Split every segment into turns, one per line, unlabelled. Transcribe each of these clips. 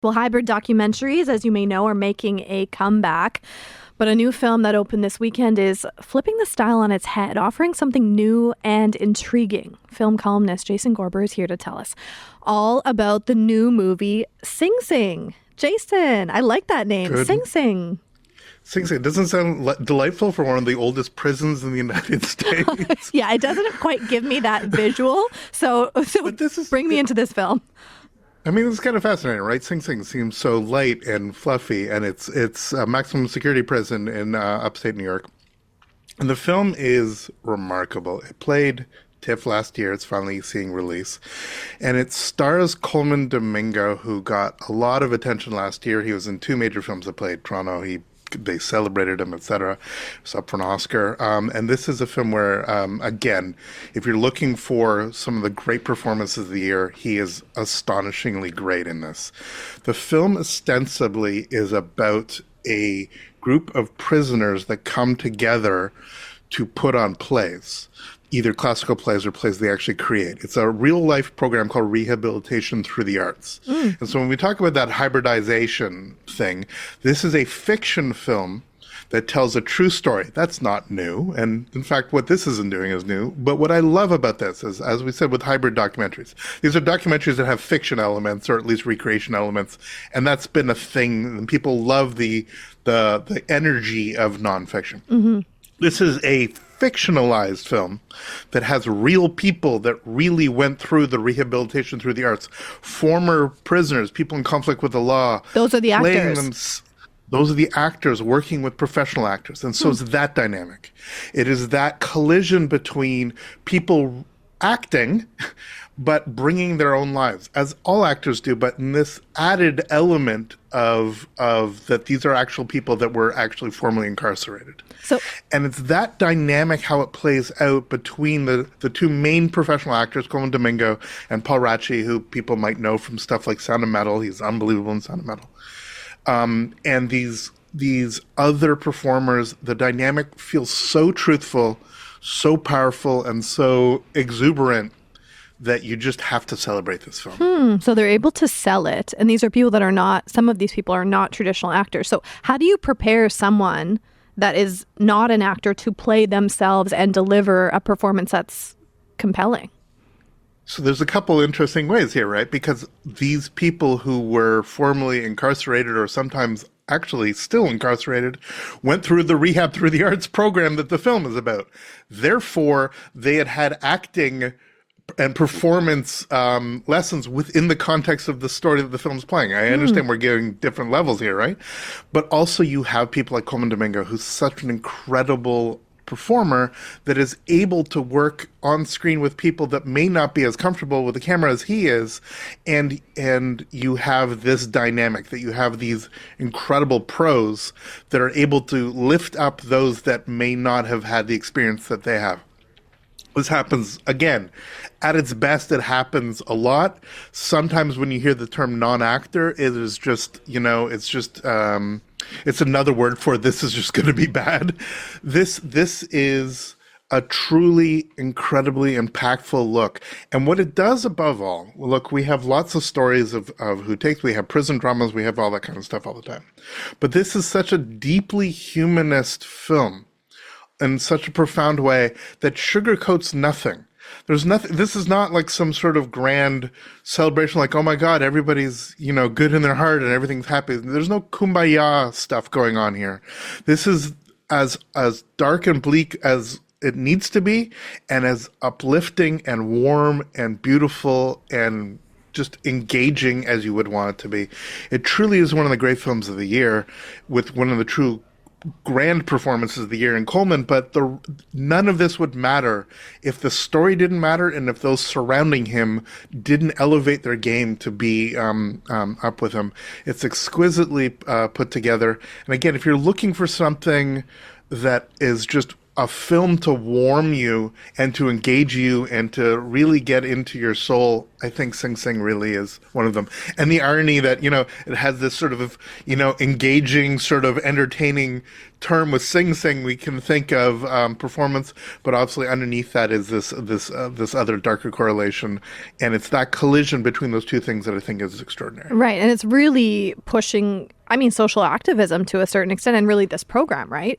Well, hybrid documentaries, as you may know, are making a comeback. But a new film that opened this weekend is flipping the style on its head, offering something new and intriguing. Film columnist Jason Gorber is here to tell us all about the new movie Sing Sing. Jason, I like that name,
Good.
Sing Sing.
Sing Sing doesn't sound delightful for one of the oldest prisons in the United States.
Yeah, it doesn't quite give me that visual. So bring me into this film.
I mean, it's kind of fascinating, right? Sing Sing seems so light and fluffy, and it's a maximum security prison in upstate New York. And the film is remarkable. It played TIFF last year. It's finally seeing release. And it stars Colman Domingo, who got a lot of attention last year. He was in two major films that played Toronto. They celebrated him, etc. It's up for an Oscar. And this is a film where, again, if you're looking for some of the great performances of the year, he is astonishingly great in this. The film ostensibly is about a group of prisoners that come together to put on plays, either classical plays or plays they actually create. It's a real-life program called Rehabilitation Through the Arts. And so when we talk about that hybridization thing, this is a fiction film that tells a true story. That's not new. And in fact, what this isn't doing is new. But what I love about this is, as we said with hybrid documentaries, these are documentaries that have fiction elements or at least recreation elements. And that's been a thing. And people love the energy of nonfiction. Mm-hmm. This is a fictionalized film that has real people that really went through the rehabilitation through the arts. Former prisoners, people in conflict with the law.
Those are the actors.
Those are the actors working with professional actors. And so it's that dynamic. It is that collision between people acting but bringing their own lives, as all actors do, but in this added element of that these are actual people that were actually formerly incarcerated. And it's that dynamic, how it plays out between the two main professional actors, Colman Domingo and Paul Ratchie, who people might know from stuff like Sound of Metal. He's unbelievable in Sound of Metal. And these other performers, the dynamic feels so truthful, so powerful, and so exuberant that you just have to celebrate this film.
So they're able to sell it. And these are people that are not, some of these people are not traditional actors. So how do you prepare someone that is not an actor to play themselves and deliver a performance that's compelling?
So there's a couple interesting ways here, right? Because these people who were formerly incarcerated or sometimes actually still incarcerated went through the Rehab Through the Arts program that the film is about. Therefore, they had acting and performance lessons within the context of the story that the film's playing. I understand we're giving different levels here, right? But also you have people like Colman Domingo, who's such an incredible performer that is able to work on screen with people that may not be as comfortable with the camera as he is. And you have this dynamic that you have these incredible pros that are able to lift up those that may not have had the experience that they have. This happens, again, at its best, it happens a lot. Sometimes when you hear the term non-actor, it is just, it's another word for this is just going to be bad. This is a truly incredibly impactful look. And what it does above all, look, we have lots of stories of who takes, we have prison dramas, we have all that kind of stuff all the time. But this is such a deeply humanist film in such a profound way that sugarcoats nothing. There's nothing. This is not like some sort of grand celebration like, oh my God, everybody's, good in their heart and everything's happy. There's no kumbaya stuff going on here. This is as dark and bleak as it needs to be, and as uplifting and warm and beautiful and just engaging as you would want it to be. It truly is one of the great films of the year, with one of the true grand performances of the year in Colman, but none of this would matter if the story didn't matter and if those surrounding him didn't elevate their game to be up with him. It's exquisitely put together. And again, if you're looking for something that is just a film to warm you and to engage you and to really get into your soul, I think Sing Sing really is one of them. And the irony that, it has this sort of, engaging, sort of entertaining term with Sing Sing, we can think of performance, but obviously underneath that is this other darker correlation. And it's that collision between those two things that I think is extraordinary.
Right. And it's really pushing, social activism to a certain extent, and really this program, right?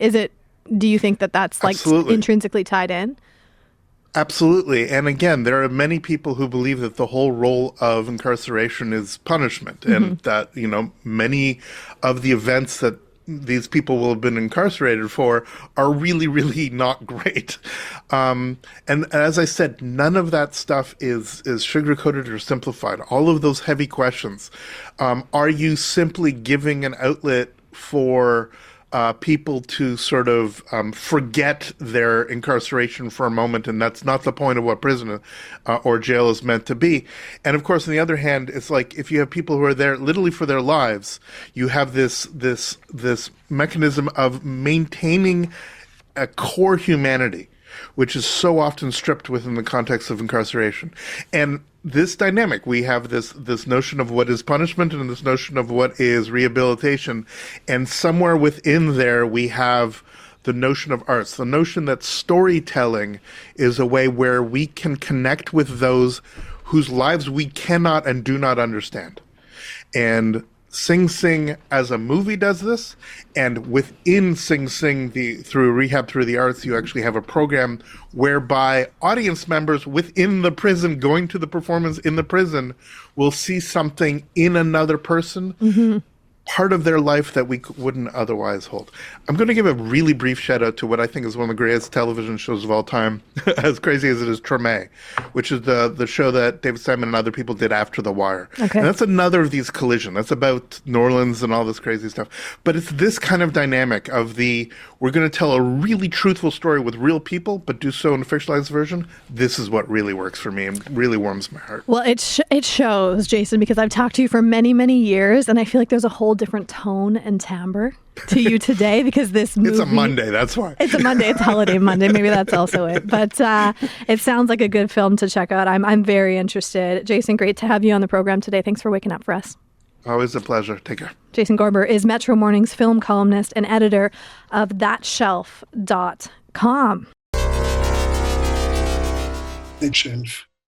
Do you think that that's like
Absolutely.
intrinsically tied in?
Absolutely. And again, there are many people who believe that the whole role of incarceration is punishment, and that, many of the events that these people will have been incarcerated for are really, really not great. And as I said, none of that stuff is sugar-coated or simplified. All of those heavy questions. Are you simply giving an outlet for people to sort of forget their incarceration for a moment, and that's not the point of what prison or jail is meant to be. And of course, on the other hand, it's like if you have people who are there literally for their lives, you have this mechanism of maintaining a core humanity, which is so often stripped within the context of incarceration. And this dynamic, we have this notion of what is punishment and this notion of what is rehabilitation. And somewhere within there, we have the notion of arts, the notion that storytelling is a way where we can connect with those whose lives we cannot and do not understand. And Sing Sing as a movie does this, and within Sing Sing, through Rehab Through the Arts, you actually have a program whereby audience members within the prison, going to the performance in the prison, will see something in another person, part of their life that we wouldn't otherwise hold. I'm going to give a really brief shout out to what I think is one of the greatest television shows of all time, as crazy as it is, Treme, which is the show that David Simon and other people did after The Wire.
Okay.
And that's another of these collision. That's about New Orleans and all this crazy stuff. But it's this kind of dynamic of we're going to tell a really truthful story with real people, but do so in a fictionalized version. This is what really works for me and really warms my heart.
Well, it shows, Jason, because I've talked to you for many, many years, and I feel like there's a whole different tone and timbre to you today because this movie...
It's a Monday, that's why.
It's a Monday. It's holiday Monday. Maybe that's also it. But it sounds like a good film to check out. I'm very interested. Jason, great to have you on the program today. Thanks for waking up for us.
Always a pleasure. Take care.
Jason Gorber is Metro Morning's film columnist and editor of thatshelf.com.
That shelf.